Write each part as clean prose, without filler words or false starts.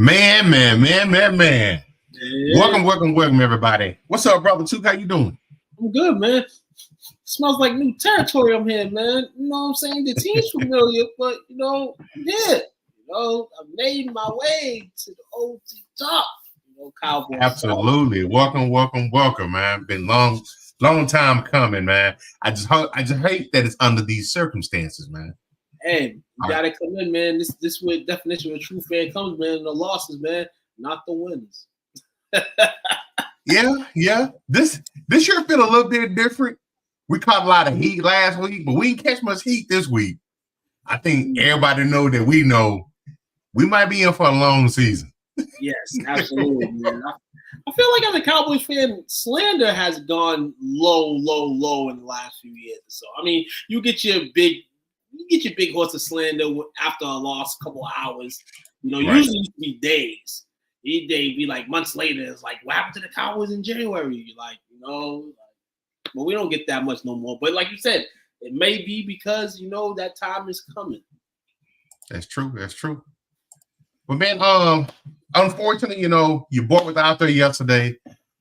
Man. Yeah. Welcome, everybody. What's up, brother Tuke? How you doing? I'm good, man. Smells like new territory I'm here, man. You know what I'm saying? The team's familiar, but, I'm here. I've made my way to the OT top. Cowboys. Absolutely. Welcome, man. Been long time coming, man. I just hate that it's under these circumstances, man. Hey, you gotta come in, man. This where definition of a true fan comes, man. The losses, man, not the wins. Yeah. This year feel a little bit different. We caught a lot of heat last week, but we didn't catch much heat this week. I think everybody know that we might be in for a long season. Yes, absolutely, man. I feel like as a Cowboys fan, slander has gone low in the last few years. So I mean, you get your big horse of slander after a loss, a couple of hours. Usually used to be days. These days be like months later. It's like, what happened to the Cowboys in January? But we don't get that much no more. But like you said, it may be because that time is coming. That's true. But man, unfortunately, your boy was out there yesterday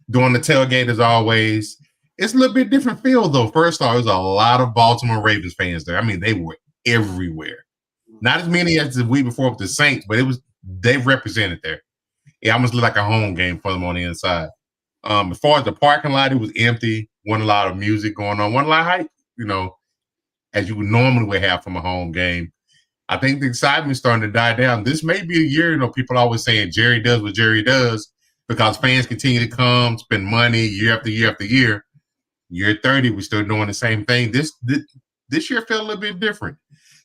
doing the tailgate as always. It's a little bit different feel though. First off, there's a lot of Baltimore Ravens fans there. I mean, they were everywhere. Not as many as the week before with the Saints, but they represented there. It almost looked like a home game for them on the inside. As far as the parking lot, it was empty. Wasn't a lot of music going on. Wasn't a lot of hype, as you would normally have from a home game. I think the excitement's starting to die down. This may be a year, people always saying Jerry does what Jerry does because fans continue to come, spend money year after year after year. Year 30, we're still doing the same thing. This year felt a little bit different,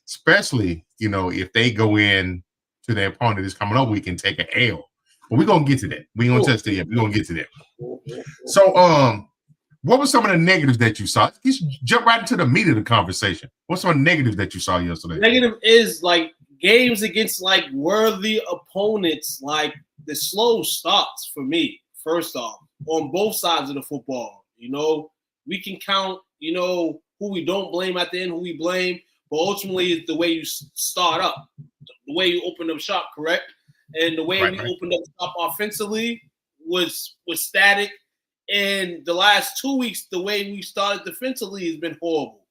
especially, if they go in to their opponent this coming up week and take an L. But we're going to get to that. We ain't going to touch that yet. We're going to get to that. So, what were some of the negatives that you saw? Let's jump right into the meat of the conversation. What's some of the negatives that you saw yesterday? Negative is like games against like worthy opponents, like the slow starts for me, first off, on both sides of the football. We can count, who we don't blame at the end, who we blame, but ultimately it's the way you start up, the way you open up shop, correct? And the way we opened up shop offensively was static. And the last 2 weeks, the way we started defensively has been horrible.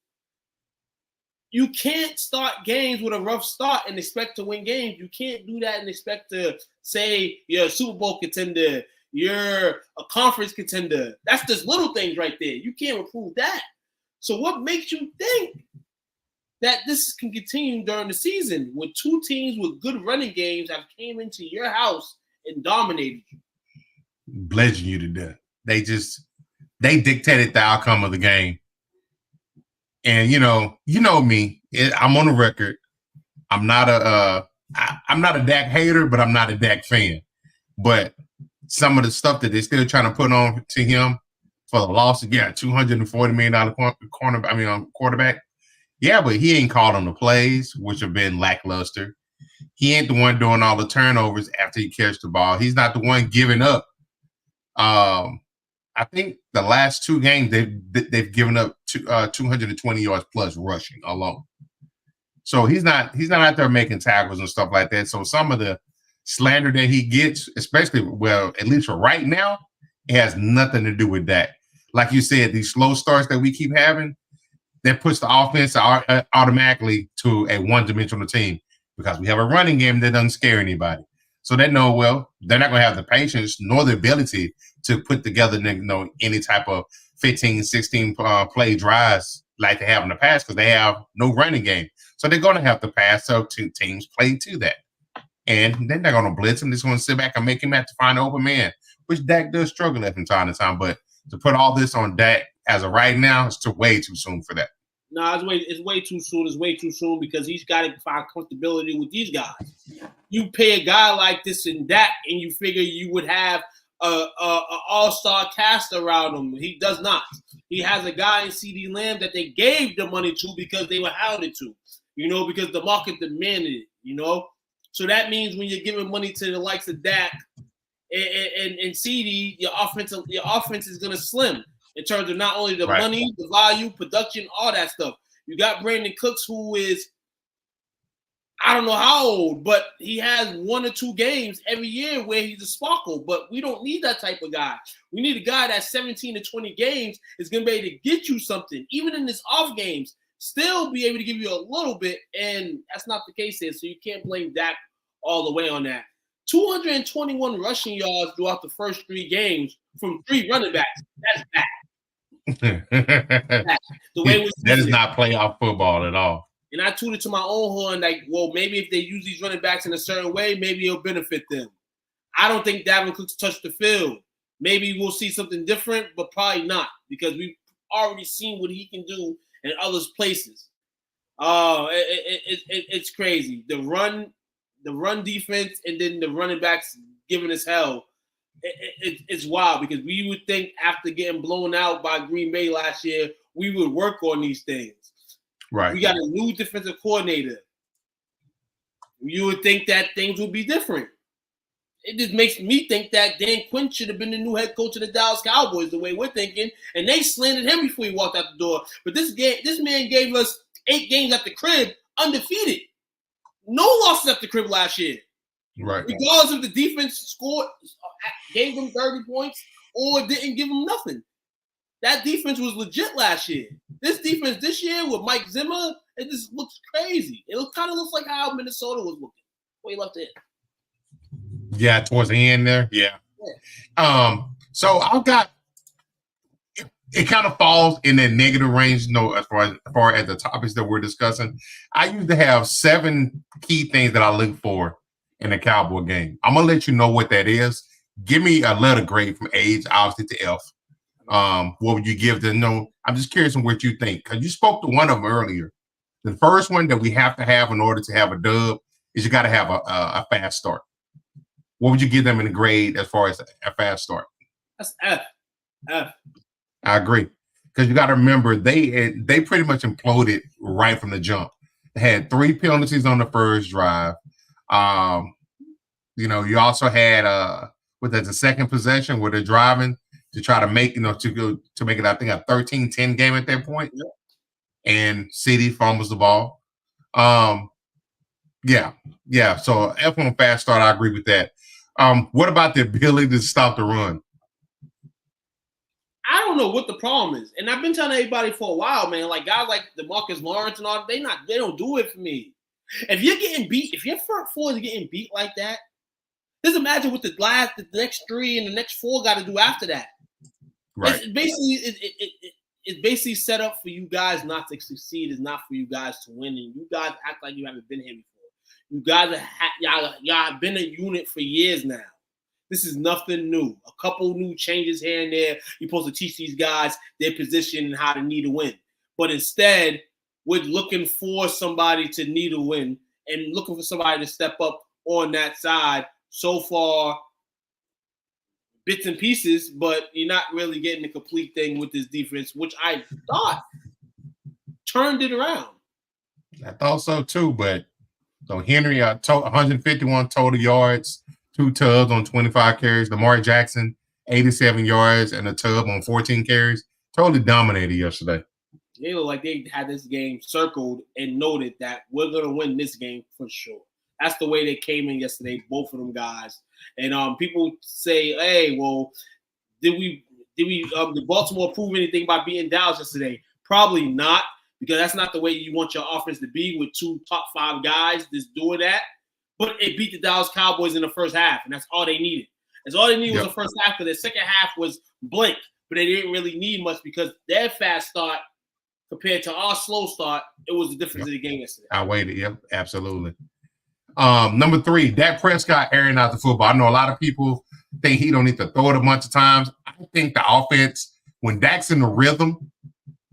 You can't start games with a rough start and expect to win games. You can't do that and expect to say you're a Super Bowl contender, you're a conference contender. That's just little things right there. You can't improve that. So what makes you think that this can continue during the season with two teams with good running games that came into your house and dominated you? Bludgeoned you to death. They dictated the outcome of the game. And you know me. I'm on the record. I'm not a Dak hater, but I'm not a Dak fan. But some of the stuff that they're still trying to put on to him for the loss, $240 million quarterback. Yeah, but he ain't called on the plays, which have been lackluster. He ain't the one doing all the turnovers after he catches the ball. He's not the one giving up. I think the last two games they've given up 220 yards plus rushing alone. So he's not out there making tackles and stuff like that. So some of the slander that he gets, especially, at least for right now, it has nothing to do with that. Like you said, these slow starts that we keep having, that puts the offense automatically to a one-dimensional team because we have a running game that doesn't scare anybody. So they know, they're not going to have the patience nor the ability to put together any type of 15, 16 play drives like they have in the past because they have no running game. So they're going to have to pass, so two teams play to that. And then they're going to blitz him. They're going to sit back and make him have to find an open man, which Dak does struggle at from time to time. But to put all this on Dak as of right now, it's way too soon for that. No, it's way too soon. It's way too soon because he's got to find comfortability with these guys. You pay a guy like this in Dak, and you figure you would have a all-star cast around him. He does not. He has a guy in CD Lamb that they gave the money to because they were hounded to, because the market demanded it, So that means when you're giving money to the likes of Dak and CD, your offense is going to slim in terms of not only the money, the value, production, all that stuff. You got Brandon Cooks, who is I don't know how old, but he has 1 or 2 games every year where he's a sparkle. But we don't need that type of guy. We need a guy that 17 to 20 games is going to be able to get you something, even in his off games, still be able to give you a little bit. And that's not the case here. So you can't blame Dak all the way on that. 221 rushing yards throughout the first 3 games from 3 running backs. That's bad. The way that is not playoff football at all. And I tooted to my own horn, like, well, maybe if they use these running backs in a certain way, maybe it'll benefit them. I don't think Dalvin Cook's touched the field. Maybe we'll see something different, but probably not, because we've already seen what he can do in other places. It's crazy. The run defense, and then the running backs giving us hell. It's wild, because we would think after getting blown out by Green Bay last year, we would work on these things. Right. We got a new defensive coordinator. You would think that things would be different. It just makes me think that Dan Quinn should have been the new head coach of the Dallas Cowboys, the way we're thinking, and they slandered him before he walked out the door. But this man gave us 8 games at the crib undefeated. No losses at the crib last year. Right. Regardless if the defense scored, gave them 30 points, or didn't give them nothing. That defense was legit last year. This defense this year with Mike Zimmer, it just looks crazy. It kind of looks like how Minnesota was looking before he left it. Yeah, towards the end there. Yeah. So I've got it kind of falls in that negative range, as far as the topics that we're discussing. I used to have 7 key things that I look for in a Cowboy game. I'm gonna let you know what that is. Give me a letter grade from H, obviously, to F. What would you give them? No, I'm just curious on what you think, because you spoke to one of them earlier. The first one that we have to have in order to have a dub is you got to have a fast start. What would you give them in a grade as far as a fast start? That's F. I agree, because you got to remember they pretty much imploded right from the jump. They had 3 penalties on the first drive. You also had the second possession where they're driving to try to make, to make it, I think, a 13-10 game at that point. Yep. And CD fumbles the ball. Yeah. So F on fast start, I agree with that. What about the ability to stop the run? I don't know what the problem is. And I've been telling everybody for a while, man, like guys like DeMarcus Lawrence and all, they don't do it for me. If you're getting beat, if your front 4 is getting beat like that, just imagine what the next 3 and the next 4 got to do after that. Right. It's basically set up for you guys not to succeed. It's not for you guys to win. And you guys act like you haven't been here before. You guys y'all have been a unit for years now. This is nothing new. A couple new changes here and there. You're supposed to teach these guys their position and how to need to win. But instead, we're looking for somebody to need to win and looking for somebody to step up on that side. So far, bits and pieces, but you're not really getting the complete thing with this defense, which I thought turned it around. I thought so too, but so Henry 151 total yards, 2 tubs on 25 carries. Lamar Jackson 87 yards and a tub on 14 carries. Totally dominated yesterday. They look like they had this game circled and noted that we're gonna win this game for sure. That's the way they came in yesterday, both of them guys. And people say, "Hey, well, did Baltimore prove anything by beating Dallas yesterday?" Probably not, because that's not the way you want your offense to be with 2 top 5 guys just doing that. But it beat the Dallas Cowboys in the first half, and that's all they needed. That's all they needed was the first half, because the second half was blank. But they didn't really need much, because their fast start compared to our slow start, it was the difference of the game yesterday. I waited. Yep, absolutely. Number 3, Dak Prescott airing out the football. I know a lot of people think he don't need to throw it a bunch of times. I think the offense, when Dak's in the rhythm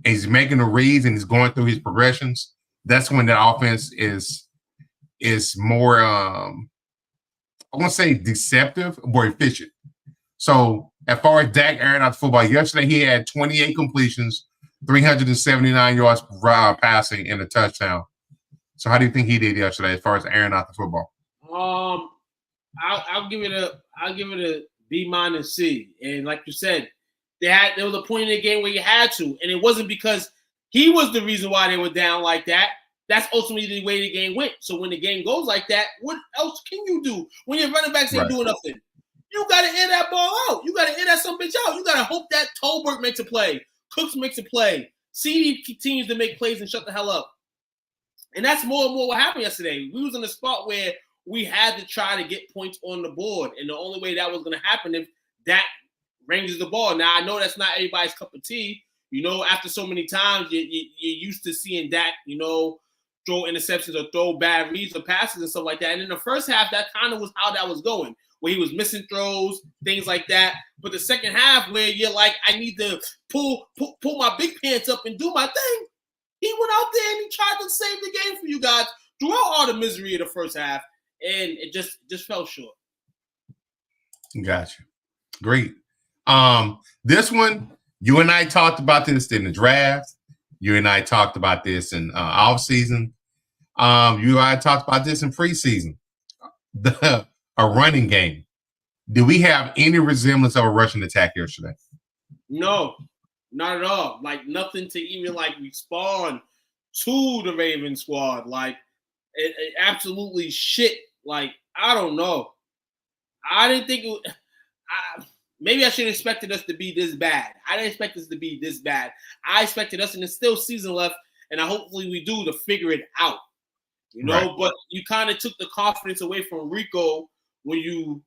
and he's making the reads and he's going through his progressions, that's when the offense is more, I want to say deceptive, more efficient. So as far as Dak airing out the football, yesterday he had 28 completions, 379 yards passing, and a touchdown. So how do you think he did yesterday as far as airing out the football? I'll give it a B-C. And like you said, there was a point in the game where you had to, and it wasn't because he was the reason why they were down like that. that's ultimately the way the game went. So when the game goes like that, what else can you do when your running backs ain't doing nothing? You got to air that ball out. You got to air that some bitch out. You got to hope that Tolbert makes a play, Cooks makes a play, CD continues to make plays and shut the hell up. And that's more and more what happened yesterday. We was in a spot where we had to try to get points on the board, and the only way that was going to happen if Dak ranges the ball. Now, I know that's not everybody's cup of tea. You know, after so many times, you're used to seeing Dak, you know, throw interceptions or throw bad reads or passes and stuff like that. And in the first half, that kind of was how that was going, where he was missing throws, things like that. But the second half, where you're like, I need to pull my big pants up and do my thing, he went out there and he tried to save the game for you guys throughout all the misery of the first half, and it just fell short. Gotcha. Great. This one, you and I talked about this in the draft. You and I talked about this in off season. You and I talked about this in preseason. A running game. Do we have any resemblance of a rushing attack yesterday? No, not at all. Like nothing to even like respond to the Ravens squad. Like it absolutely shit. Like I don't know. I didn't think it. Maybe I should have expected us to be this bad. I didn't expect us to be this bad. I expected us, and there's still season left, and hopefully we do to figure it out. You know, right. But you kind of took the confidence away from Rico when you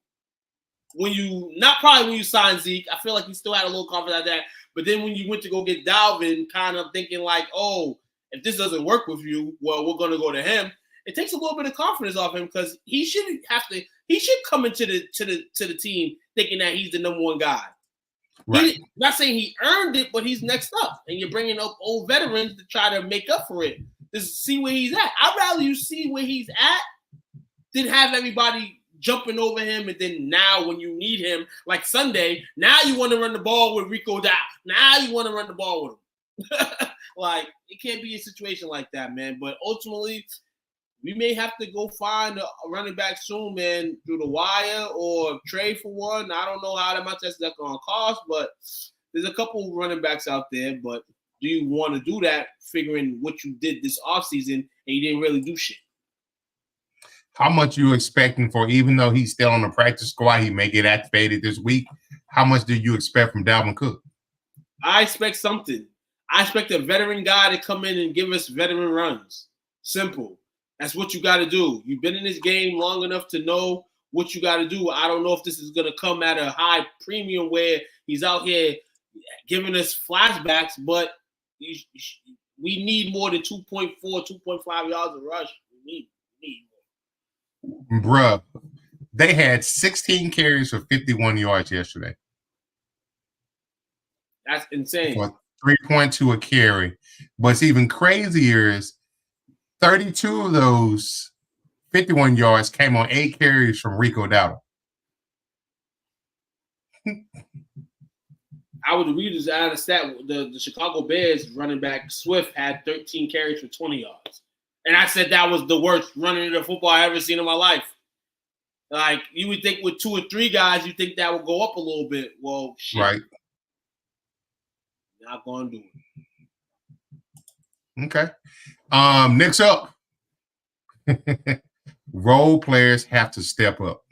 not probably when you signed Zeke. I feel like you still had a little confidence like that. But then when you went to go get Dalvin, kind of thinking like, oh, if this doesn't work with you, well, we're gonna go to him. It takes a little bit of confidence off him because he shouldn't have to. He should come into the team thinking that he's the number one guy. Right. Not saying he earned it, but he's next up, and you're bringing up old veterans to try to make up for it. Just see where he's at. I'd rather you see where he's at than have everybody jumping over him, and then now when you need him, like Sunday, now you want to run the ball with Rico down. Now you want to run the ball with him. Like, it can't be a situation like that, man. But ultimately, we may have to go find a running back soon, man, through the wire or trade for one. I don't know how much that's going to cost, but there's a couple running backs out there. But do you want to do that, figuring what you did this offseason and you didn't really do shit? How much you expecting for, even though he's still on the practice squad, he may get activated this week, how much do you expect from Dalvin Cook? I expect something. I expect a veteran guy to come in and give us veteran runs. Simple. That's what you got to do. You've been in this game long enough to know what you got to do. I don't know if this is going to come at a high premium where he's out here giving us flashbacks, but we need more than 2.4, 2.5 yards of rush. We need more. Bruh, they had 16 carries for 51 yards yesterday. That's insane. For 3.2 a carry. What's even crazier is 32 of those 51 yards came on 8 carries from Rico Dowdle. I would read this out of stat. The Chicago Bears running back Swift had 13 carries for 20 yards. And I said that was the worst running of the football I ever seen in my life. Like, you would think with 2 or 3 guys, you think that would go up a little bit. Well, shit. Right. Not going to do it. Okay. Next up, role players have to step up.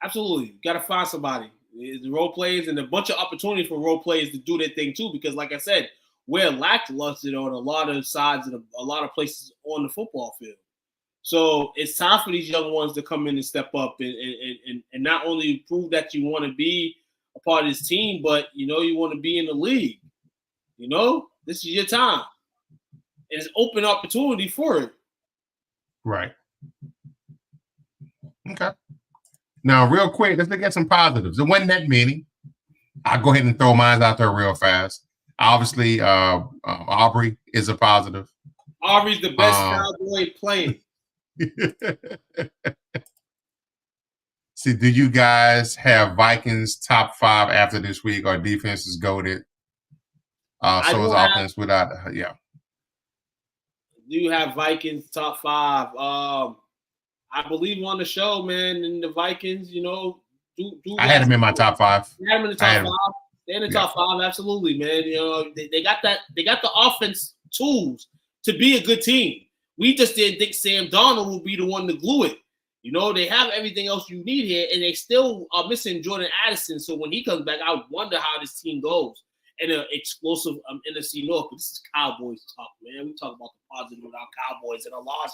Absolutely. Got to find somebody. The role players and a bunch of opportunity for role players to do their thing too, because like I said, we're lackluster on a lot of sides and a lot of places on the football field. So it's time for these young ones to come in and step up and not only prove that you want to be a part of this team, but, you know, you want to be in the league. You know, this is your time. And it's open opportunity for it. Right. Okay. Now, real quick, let's look at some positives. It wasn't that many. I'll go ahead and throw mine out there real fast. Obviously, Aubrey is a positive. Aubrey's the best Cowboy playing. See, do you guys have Vikings top 5 after this week? Our defense is goated. So is offense without, yeah. Do you have Vikings top 5? I believe on the show, man, and the Vikings, you know, I had them in my top 5. You had them in the top 5. They're in the top 5, absolutely, man. You know, they got that. They got the offense tools to be a good team. We just didn't think Sam Darnold would be the one to glue it. You know, they have everything else you need here, and they still are missing Jordan Addison. So when he comes back, I wonder how this team goes in an explosive NFC North. But this is Cowboys talk, man. We talk about the positive about Cowboys and a loss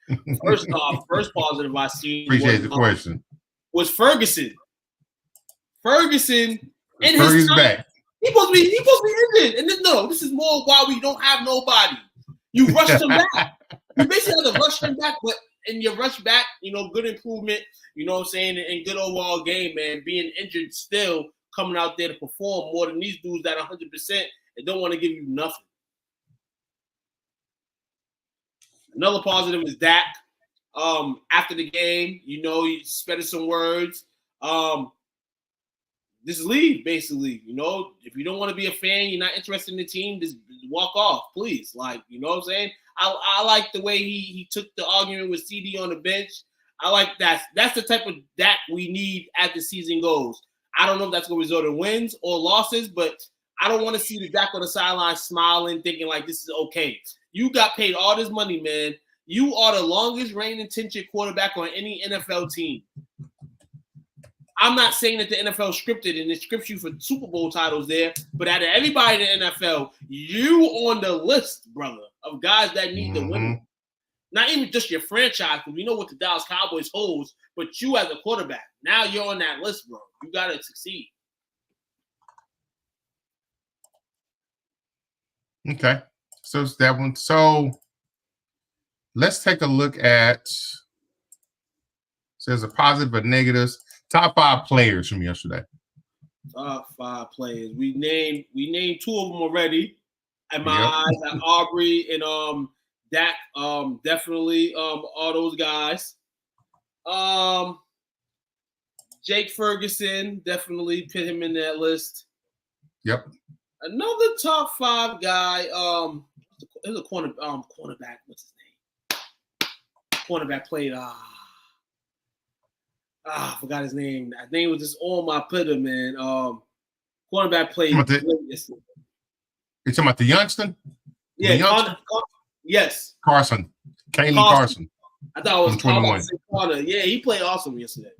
yesterday. First off, first positive I seen Appreciate the question. Was Ferguson. Ferguson in his Ferguson's time, back. He supposed to be injured. And then, no, this is more why we don't have nobody. You rushed him back. You basically had to rush him back, but in your rush back, you know, good improvement, you know what I'm saying, and good overall game, man. Being injured still, coming out there to perform more than these dudes that 100% and don't want to give you nothing. Another positive is Dak. After the game, you know, he sputtered some words. Just leave, basically. You know, if you don't want to be a fan, you're not interested in the team, just walk off, please. Like, you know what I'm saying? I like the way he took the argument with CD on the bench. I like that. That's the type of Dak we need as the season goes. I don't know if that's going to result in wins or losses, but I don't want to see the Dak on the sideline smiling, thinking like this is okay. You got paid all this money, man. You are the longest reigning tenured quarterback on any NFL team. I'm not saying that the NFL scripted and it scripts you for Super Bowl titles there, but out of everybody in the NFL, you on the list, brother, of guys that need to win. Not even just your franchise, because we know what the Dallas Cowboys holds, but you as a quarterback. Now you're on that list, bro. You got to succeed. Okay. So it's that one. So let's take a look at, there's a positive and negatives. Top 5 players from yesterday. Top 5 players. We named 2 of them already. At my eyes, at Aubrey and Dak. Definitely all those guys. Jake Ferguson, definitely put him in that list. Yep. Another top 5 guy. There's a cornerback. What's his name? Cornerback played. I forgot his name. His name was just on my Twitter, man. Cornerback played. You talking about the youngster? Yeah, yes. Carson. Kaylee Carson. I thought it was 21. Yeah, he played awesome yesterday.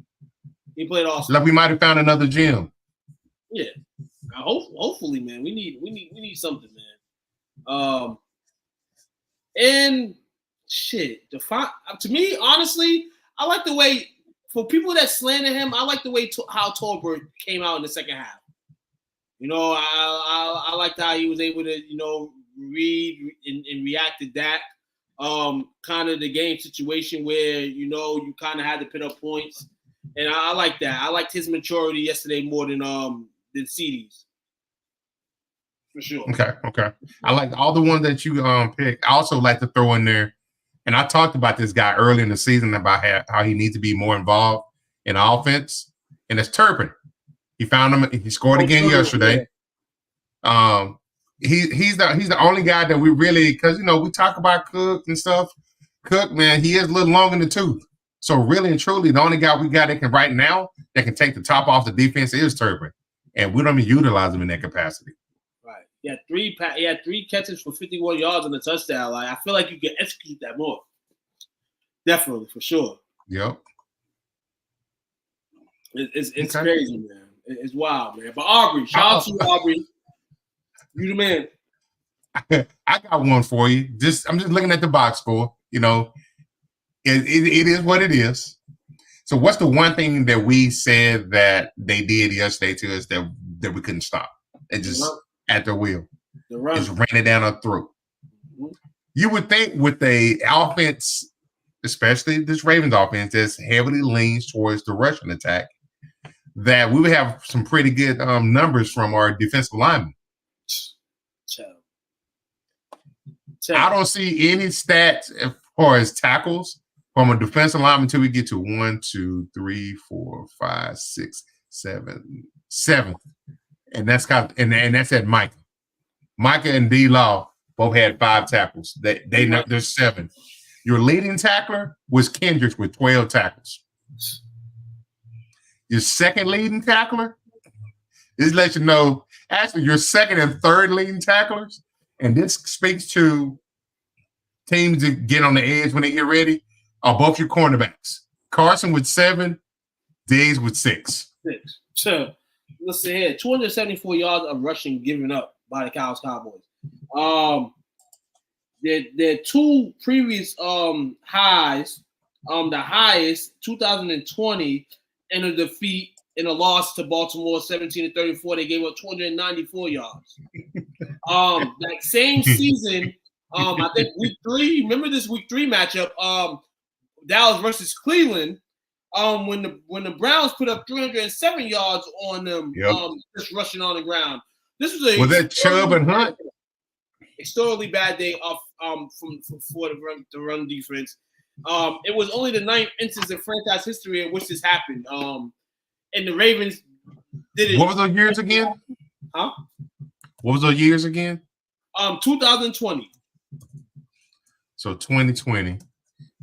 He played awesome. Like we might have found another gem. Yeah. Hopefully, man. We need something, man. And shit. To me, honestly, I like the way. For people that slander him, I like the way how Tolbert came out in the second half. You know, I liked how he was able to, you know, read and react to that. Kind of the game situation where, you know, you kind of had to put up points. And I like that. I liked his maturity yesterday more than CD's. For sure. Okay. I like all the ones that you picked. I also like to throw in there. And I talked about this guy early in the season about how he needs to be more involved in offense. And it's Turpin. He found him. He scored again yesterday. Yeah. He's the only guy that we really, because, you know, we talk about Cook and stuff. Cook, man, he is a little long in the tooth. So really and truly, the only guy we got that can right now that can take the top off the defense is Turpin. And we don't even utilize him in that capacity. Right. He had 3 catches for 51 yards and a touchdown. Like, I feel like you can execute that more. Definitely, for sure. Yep. It's crazy, man. It's wild, man. But Aubrey, shout out to you, Aubrey. You the man. I got one for you. I'm just looking at the box score. You know, it is what it is. So what's the one thing that we said that they did yesterday to us that we couldn't stop? It just at their wheel. Just ran it down our throat. Mm-hmm. You would think with the offense, especially this Ravens offense that's heavily leans towards the rushing attack, that we would have some pretty good numbers from our defensive linemen. I don't see any stats as far as tackles from a defensive lineman until we get to 1, 2, 3, 4, 5, 6, 7, 7. And that's that's at Micah. Micah and D-Law both had 5 tackles. There's 7. Your leading tackler was Kendricks with 12 tackles. Your second leading tackler, this lets you know, actually, your second and third leading tacklers, and this speaks to teams that get on the edge when they get ready are both your cornerbacks. Carson with 7, Diggs with 6. So, listen here, 274 yards of rushing given up by the Cowboys. Their two previous highs, the highest 2020 in a defeat in a loss to Baltimore 17-34, they gave up 294 yards. That same season, I think week 3, remember this week 3 matchup, Dallas versus Cleveland, when the Browns put up 307 yards on them, just rushing on the ground. This was that Chubb and Hunt? Extraordinarily bad day off for the run defense. It was only the 9th instance in franchise history in which this happened. And the Ravens did it. What was those years again? Huh? What was those years again? 2020. So 2020.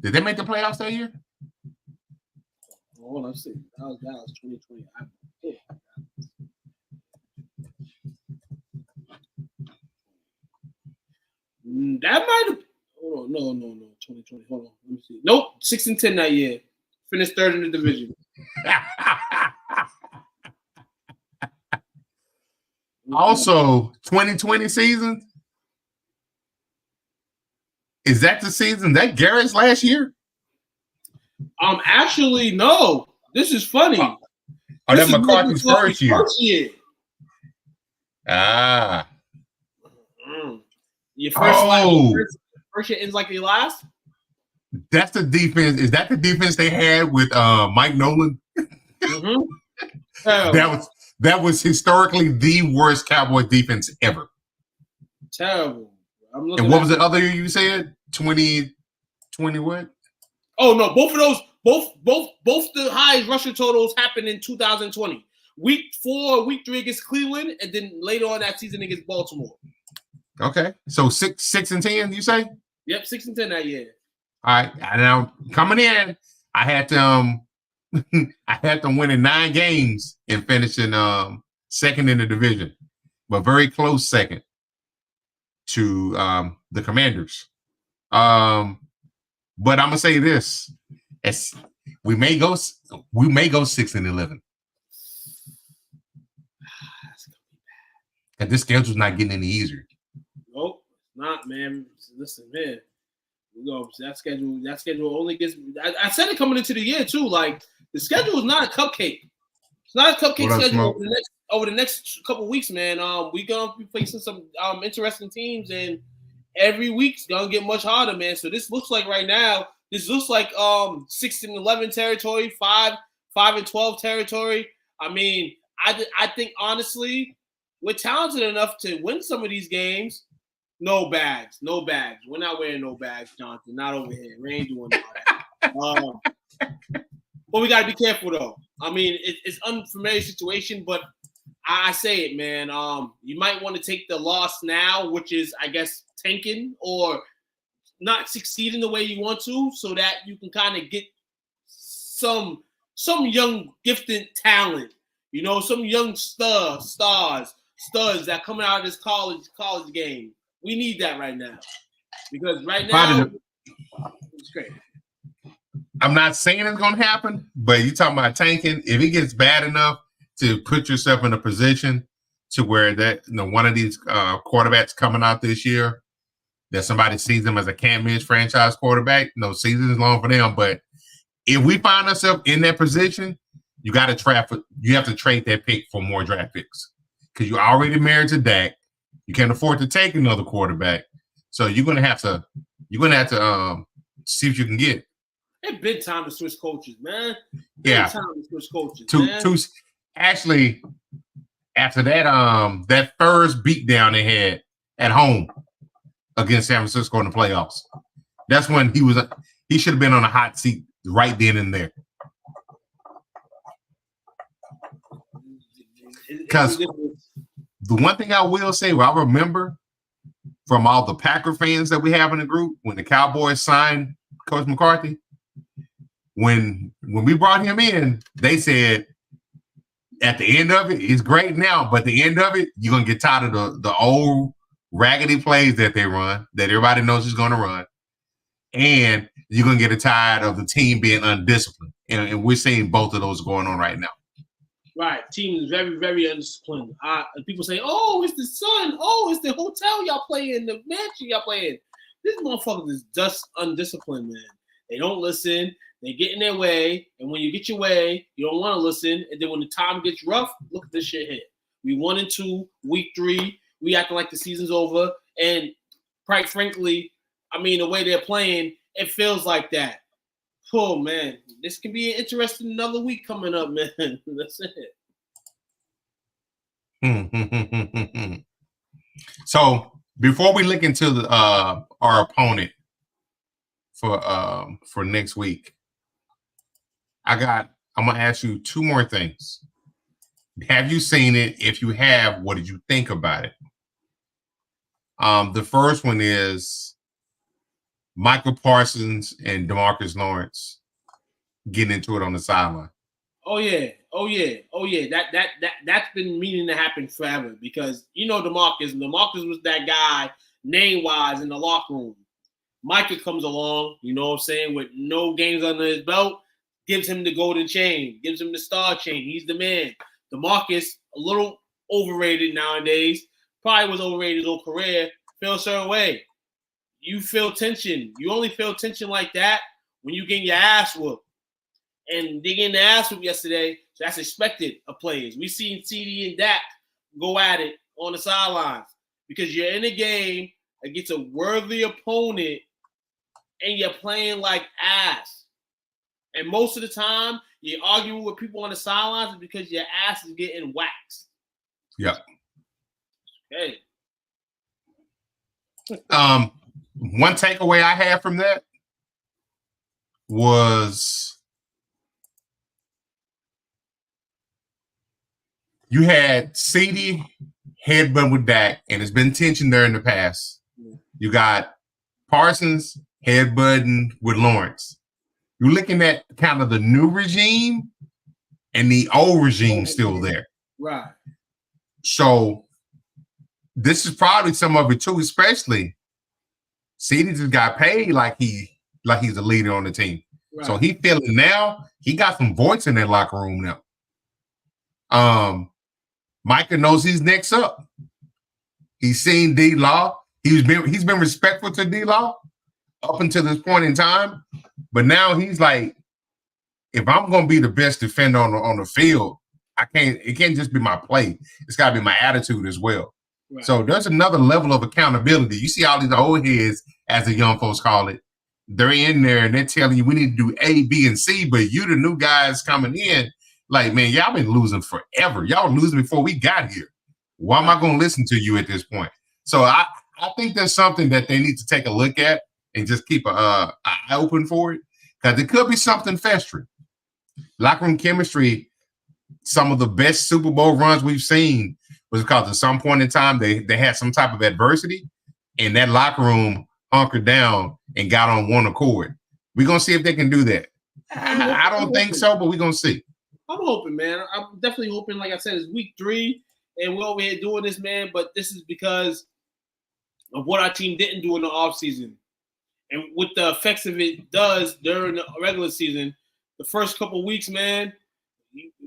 Did they make the playoffs that year? Hold on, let's see. That was 2020. That might have. Hold on, no, 2020. Hold on, let me see. Nope, 6-10 that year. Finished 3rd in the division. Also, 2020 season. Is that the season that Garrett's last year? Actually, no. This is funny. That McCarthy's first year. Ah. Your first year ends like your last? That's the defense. Is that the defense they had with Mike Nolan? Mm-hmm. That was historically the worst Cowboy defense ever. Terrible. And what was the other year you said? 2020 what? Oh no, both of those, both the highest rushing totals happened in 2020. Week 4, week 3 against Cleveland, and then later on that season against Baltimore. Okay, so 6-10, you say? Yep, 6-10 that year. All right, now coming in, I had to winning 9 games and finishing second in the division, but very close second to the Commanders. But I'm gonna say this: we may go 6-11. And this schedule's not getting any easier. Nope, it's not, man. Listen, man. We go. That schedule only gets. I said it coming into the year too. Like the schedule is not a cupcake. It's not a cupcake schedule over the next couple of weeks, man. We gonna be facing some interesting teams, and every week's gonna get much harder, man. So this looks like right now. This looks like 6-11 territory, 5-12 territory. I mean, I think honestly, we're talented enough to win some of these games. No bags. We're not wearing no bags, Jonathan. Not over here. We ain't doing all that. But we gotta be careful though. I mean, it's unfamiliar situation, but I say it, man. You might want to take the loss now, which is, I guess, tanking or not succeeding the way you want to, so that you can kind of get some young gifted talent, some young studs that coming out of this college game. We need that right now, because right now it's great. I'm not saying it's going to happen, but you're talking about tanking. If it gets bad enough to put yourself in a position to where that one of these quarterbacks coming out this year, that somebody sees them as a can't-miss franchise quarterback, no season is long for them. But if we find ourselves in that position, you have to trade that pick for more draft picks, because you're already married to Dak. You can't afford to take another quarterback, so you're gonna have to see what you can get. It's been time to switch coaches, man. Yeah, time to switch coaches. Actually, after that first beatdown they had at home against San Francisco in the playoffs, that's when he should have been on a hot seat right then and there. Because the one thing I will say, I remember from all the Packer fans that we have in the group, when the Cowboys signed Coach McCarthy, when we brought him in, they said at the end of it, it's great now, but at the end of it, you're going to get tired of the old raggedy plays that they run, that everybody knows is going to run. and you're gonna get tired of the team being undisciplined, and we're seeing both of those going on right now. Right, team is very, very undisciplined. People say, "Oh, it's the sun. Oh, it's the hotel y'all play in, the mansion y'all play in." This motherfucker is just undisciplined, man. They don't listen. They get in their way, and when you get your way, you don't want to listen. And then when the time gets rough, look at this shit here. We 1-2, week 3. We acting like the season's over, and quite frankly, I mean, the way they're playing, it feels like that. Oh, man. This can be an interesting another week coming up, man. That's it. So, before we look into our opponent for next week, I'm going to ask you 2 more things. Have you seen it? If you have, what did you think about it? The first one is Michael Parsons and DeMarcus Lawrence getting into it on the sideline. Oh yeah. That's been meaning to happen forever because DeMarcus was that guy name-wise in the locker room. Micah comes along, you know what I'm saying, with no games under his belt, gives him the golden chain, gives him the star chain. He's the man. DeMarcus, a little overrated nowadays, probably was overrated his whole career, feel a certain way. You feel tension. You only feel tension like that when you get your ass whooped. And they getting the ass whooped yesterday, so that's expected of players. We seen CD and Dak go at it on the sidelines because you're in a game against a worthy opponent and you're playing like ass. And most of the time, you're arguing with people on the sidelines because your ass is getting waxed. Yeah. Hey. One takeaway I had from that was you had CD headbutt with Dak, and there's been tension there in the past. You got Parsons headbutting with Lawrence. You're looking at kind of the new regime and the old regime still there. Right. So this is probably some of it too, especially CD just got paid like he's a leader on the team. Right. So he feeling now, he got some voice in that locker room now. Micah knows he's next up. He's seen D-Law. He's been respectful to D-Law up until this point in time. But now he's like, if I'm gonna be the best defender on the field, it can't just be my play. It's gotta be my attitude as well. Right. So there's another level of accountability. You see all these old heads, as the young folks call it, they're in there and they're telling you we need to do A, B, and C, but you the new guys coming in, like, man, y'all been losing forever. Y'all were losing before we got here. Why am I going to listen to you at this point? So I think there's something that they need to take a look at and just keep an eye open for it, because it could be something festering. Locker room chemistry, some of the best Super Bowl runs we've seen was because at some point in time they had some type of adversity, and that locker room hunkered down and got on one accord. We're going to see if they can do that. I don't think so, but we're going to see. I'm hoping, man. I'm definitely hoping, like I said, it's week 3, and we're over here doing this, man, but this is because of what our team didn't do in the offseason. And what the effects of it does during the regular season, the first couple of weeks, man,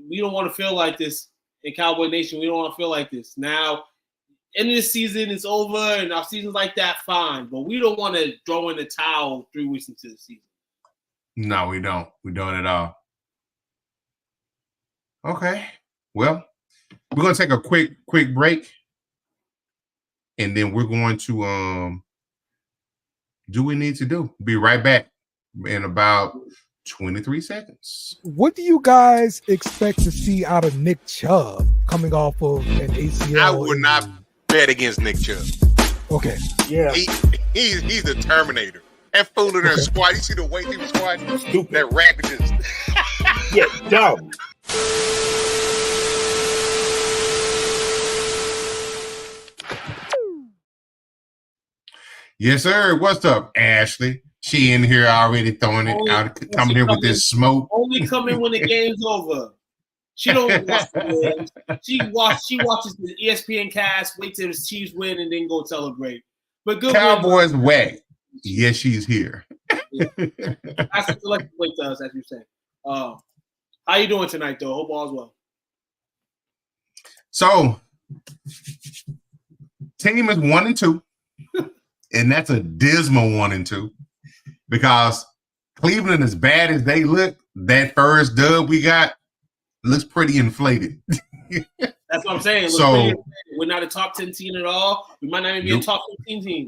we don't want to feel like this in Cowboy Nation. We don't want to feel like this. Now, end of the season is over, and our season's like that, fine. But we don't want to throw in the towel 3 weeks into the season. No, we don't. We don't at all. Okay. Well, we're going to take a quick break, and then we're going to do what we need to do. Be right back in about 23 seconds. What do you guys expect to see out of Nick Chubb coming off of an ACL? I would not bet against Nick Chubb. Okay. Yeah. He's the Terminator. And fooling her squat. You see the weight he was squatting? Stupid. That rabbit just yeah, dumb. Yes, sir. What's up, Ashley? She in here already throwing it out, coming here with this smoke. Only coming when the game's over. She don't watch the games. She watches the ESPN cast, wait till the Chiefs win, and then go celebrate. But good Cowboys whack. Yes, she's here. That's a select play to us, as you say. How you doing tonight, though? Hope all's well. So, team is 1-2, and that's a dismal 1-2 because Cleveland, as bad as they look, that first dub we got looks pretty inflated. That's what I'm saying. So we're not a top 10 team at all. We might not even be a top 15 team.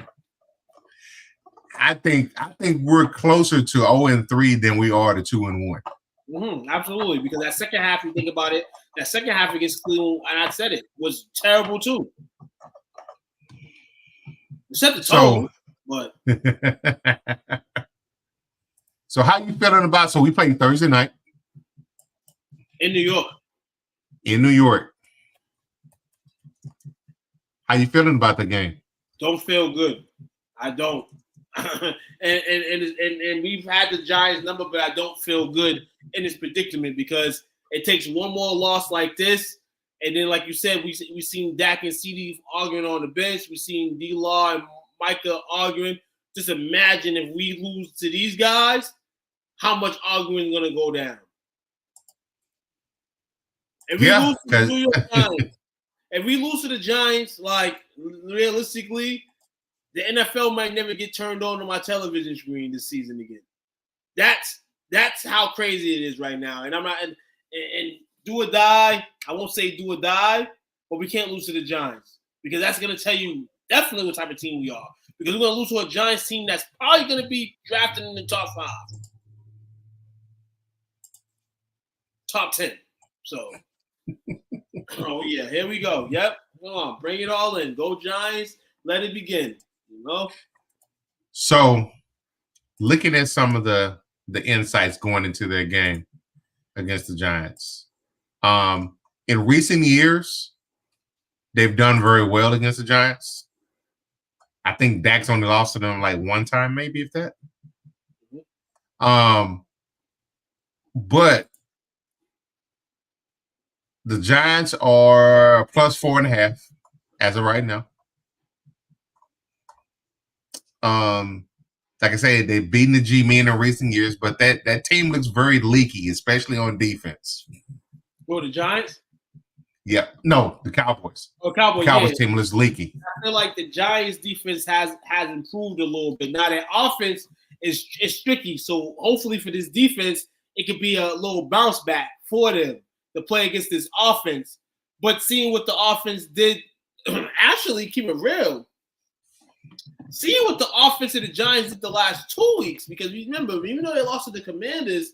I think we're closer to 0-3 than we are to 2-1. Absolutely, because that second half, you think about it, that second half against Cleveland, and I said it, was terrible too. We set the tone, but. So how you feeling about? So we played Thursday night in New York. In New York, how you feeling about the game? Don't feel good. I don't. and we've had the Giants number, but I don't feel good in this predicament because it takes one more loss like this, and then like you said, we seen Dak and CD arguing on the bench. We seen D-Law and Micah arguing. Just imagine if we lose to these guys, how much arguing is gonna go down. If we lose to the New York Giants, if we lose to the Giants, like realistically, the NFL might never get turned on my television screen this season again. That's how crazy it is right now. And I'm not and do or die. I won't say do or die, but we can't lose to the Giants because that's gonna tell you definitely what type of team we are. Because we're gonna lose to a Giants team that's probably gonna be drafted in the top 5, top 10. So, oh yeah, here we go. Yep, come on, bring it all in. Go Giants. Let it begin. You know. So, looking at some of the insights going into their game against the Giants, in recent years, they've done very well against the Giants. I think Dak's only lost to them like one time, maybe if that. But the Giants are plus 4.5 as of right now. Like I said, they've beaten the G-Men in recent years, but that team looks very leaky, especially on defense. Who, the Giants? Yeah, no, the Cowboys. Oh, Cowboys. The Cowboys team looks leaky. I feel like the Giants' defense has improved a little bit. Now their offense is tricky, so hopefully for this defense, it could be a little bounce back for them to play against this offense. But seeing what the offense did, actually, keep it real. Seeing what the offense of the Giants did the last 2 weeks, because remember, even though they lost to the Commanders,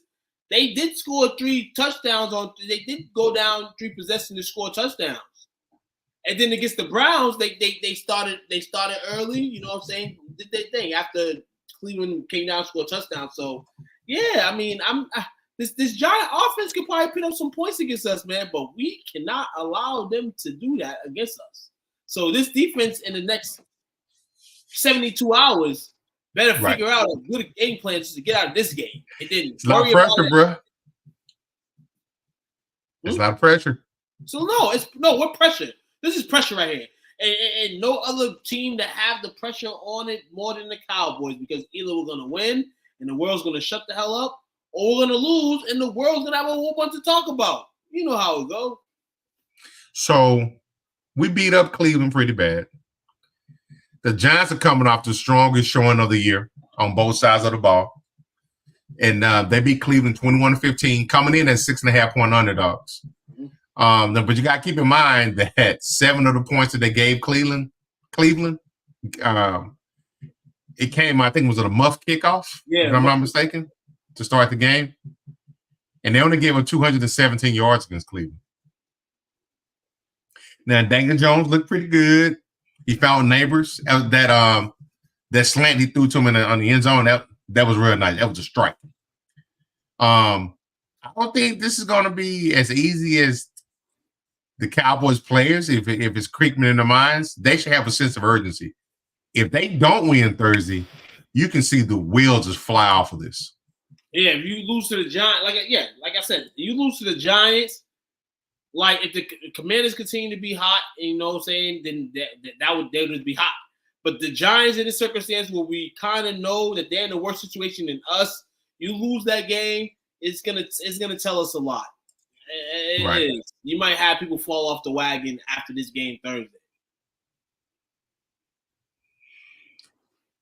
they did score 3 touchdowns they did go down 3 possessions to score touchdowns. And then against the Browns, they started early, you know what I'm saying? Did their thing after Cleveland came down and scored touchdowns. So yeah, I mean, this Giant offense could probably put up some points against us, man, but we cannot allow them to do that against us. So this defense in the next 72 hours better figure out a good game plan just to get out of this game. And then it's a lot of pressure, bro. It's a lot of pressure. So what pressure? This is pressure right here. And no other team that have the pressure on it more than the Cowboys, because either we're gonna win and the world's gonna shut the hell up, or we're gonna lose and the world's gonna have a whole bunch to talk about. You know how it goes. So we beat up Cleveland pretty bad. The Giants are coming off the strongest showing of the year on both sides of the ball. And they beat Cleveland 21-15, coming in at 6.5-point underdogs. But you got to keep in mind that 7 of the points that they gave Cleveland, it came, I think, was it a muff kickoff, if I'm not mistaken, to start the game. And they only gave them 217 yards against Cleveland. Now, Daniel Jones looked pretty good. He found Neighbors. That slant he threw to him on the end zone, that was real nice. That was a strike. I don't think this is going to be as easy as the Cowboys players. If it's creeping in their minds, they should have a sense of urgency. If they don't win Thursday, you can see the wheels just fly off of this. Yeah, if you lose to the Giants, like I said, you lose to the Giants. Like if the Commanders continue to be hot, you know what I'm saying, then they would just be hot. But the Giants in this circumstance where we kind of know that they're in a worse situation than us, you lose that game, it's gonna tell us a lot. It is. You might have people fall off the wagon after this game Thursday.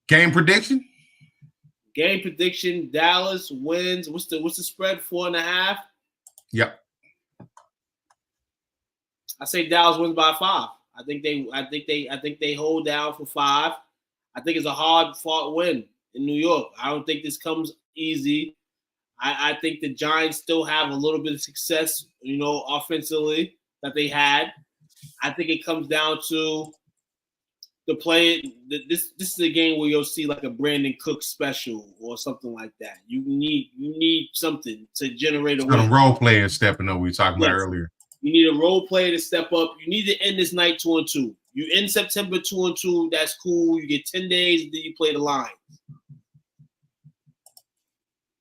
Game prediction? Game prediction: Dallas wins. What's the spread? 4.5. Yep. I say Dallas wins by 5. I think they hold down for 5. I think it's a hard-fought win in New York. I don't think this comes easy. I think the Giants still have a little bit of success, offensively that they had. I think it comes down to the play. This is a game where you'll see like a Brandon Cook special or something like that. You need something to generate a win. The role players stepping up. We were talking about earlier. You need a role player to step up. You need to end this night 2-2. You end September 2-2. That's cool. You get 10 days, and then you play the Lions.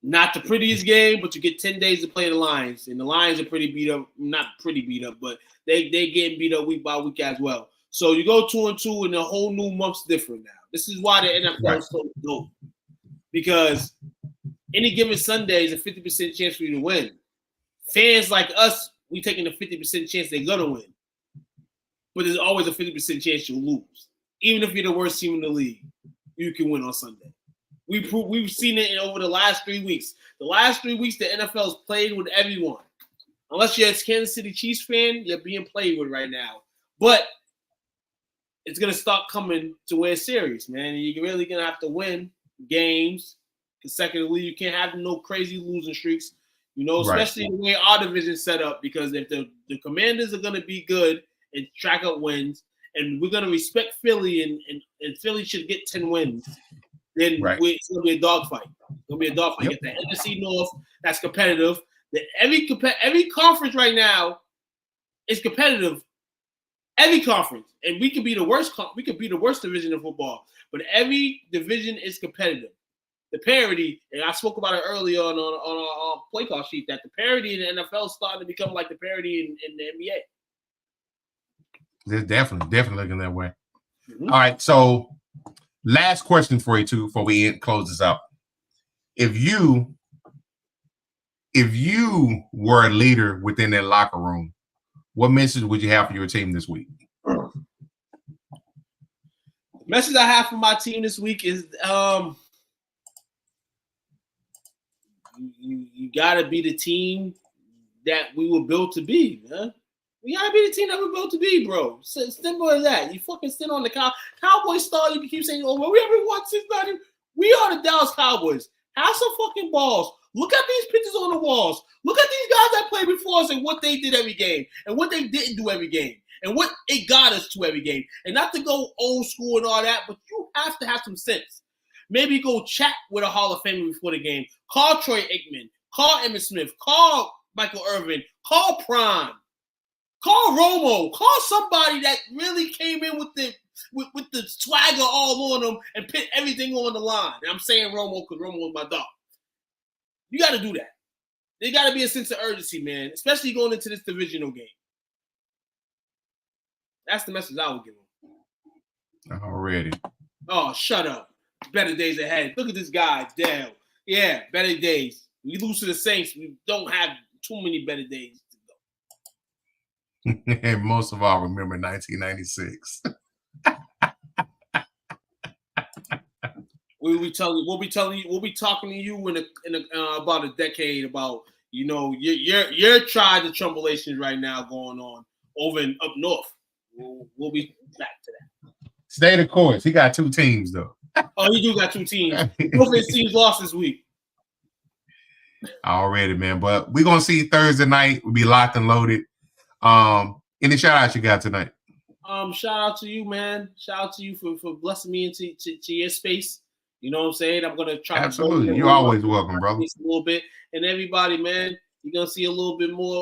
Not the prettiest game, but you get 10 days to play the Lions. And the Lions are pretty beat up. Not pretty beat up, but they getting beat up week by week as well. So you go 2-2, and the whole new month's different now. This is why the NFL is so dope. Because any given Sunday is a 50% chance for you to win. Fans like us, we taking a 50% chance they're going to win. But there's always a 50% chance you'll lose. Even if you're the worst team in the league, you can win on Sunday. We've seen it over the last 3 weeks. The last 3 weeks, the NFL has played with everyone. Unless you're a Kansas City Chiefs fan, you're being played with right now. But it's going to start coming to where it's serious, man. You're really going to have to win games consecutively. You can't have no crazy losing streaks, especially the way our division is set up, because if the Commanders are going to be good and track up wins, and we're going to respect Philly, and Philly should get 10 wins, then it's going to be a dogfight. It's going to be a dogfight. Get the NFC North that's competitive. Every conference right now is competitive. Every conference, and we could be the worst. We could be the worst division in football, but every division is competitive. The parity, and I spoke about it earlier on our play call sheet, that the parity in the NFL is starting to become like the parity in the NBA. They're definitely looking that way. Mm-hmm. All right, so last question for you too before we close this out. If you were a leader within that locker room, what message would you have for your team this week? The message I have for my team this week is you got to be the team that we were built to be, man. We got to be the team that we're built to be, bro. Simple as that. You fucking sit on the Cowboys star. You can keep saying, oh, well, we haven't won since 90. We are the Dallas Cowboys. Have some fucking balls. Look at these pictures on the walls. Look at these guys that played before us and what they did every game and what they didn't do every game and what it got us to every game. And not to go old school and all that, but you have to have some sense. Maybe go chat with a Hall of Famer before the game. Call Troy Aikman. Call Emmitt Smith. Call Michael Irvin. Call Prime. Call Romo. Call somebody that really came in with the swagger all on them and put everything on the line. And I'm saying Romo because Romo was my dog. You got to do that. There got to be a sense of urgency, man, especially going into this divisional game. That's the message I would give them. Already. Oh, shut up. Better days ahead. Look at this guy, Dale. Yeah, better days. We lose to the Saints. We don't have too many better days to go. And most of all, remember 1996. We'll be talking to you in about a decade about your trials and tribulations right now going on over up north. We'll be back to that. Stay the course. He got 2 teams though. Oh, he do got 2 teams. Both of his teams lost this week. Already, man. But we're gonna see Thursday night. We'll be locked and loaded. Any shout outs you got tonight? Shout out to you, man. Shout out to you for blessing me into your space. You know what I'm saying? I'm gonna try. Absolutely, you're always welcome, brother. A little bit, and everybody, man, you're gonna see a little bit more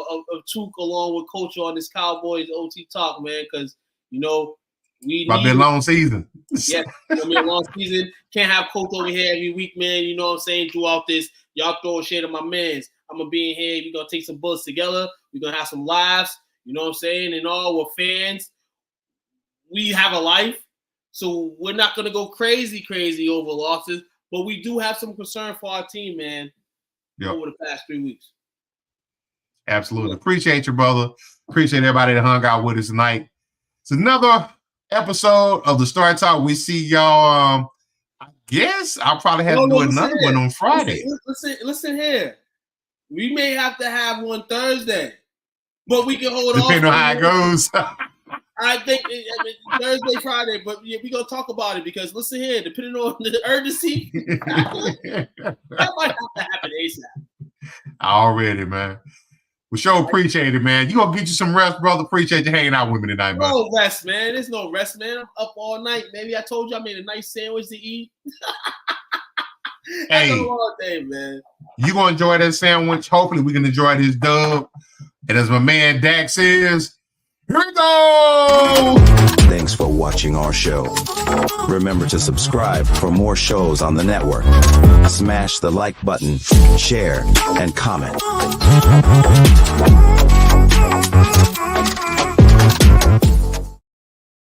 of Took along with Coach on this Cowboys OT talk, man, because we might be a long season. Yeah, it's gonna be a long season. Can't have Coach over here every week, man. You know what I'm saying? Throughout this, y'all throw a shade of my mans. I'm gonna be in here. We're gonna take some bullets together. We're gonna have some laughs. You know what I'm saying? And all, we're fans. We have a life. So we're not going to go crazy over losses, but we do have some concern for our team, man, over the past 3 weeks. Absolutely. Appreciate you, brother. Appreciate everybody that hung out with us tonight. It's another episode of the Star Talk. We see y'all. I guess I'll probably have to do another one on Friday. Listen here. We may have to have one Thursday, but we can hold on. Depending on how it goes. I think Thursday, Friday, but yeah, we're going to talk about it because listen here, depending on the urgency, that might have to happen ASAP. Already, man. We sure appreciate it, man. You going to get you some rest, brother. Appreciate you hanging out with me tonight, man. No rest, man. There's no rest, man. I'm up all night. Maybe I told you I made a nice sandwich to eat. Hey, a long day, man. You going to enjoy that sandwich. Hopefully we can enjoy this dub. And as my man Dak says, here we go! Thanks for watching our show. Remember to subscribe for more shows on the network. Smash the like button, share, and comment.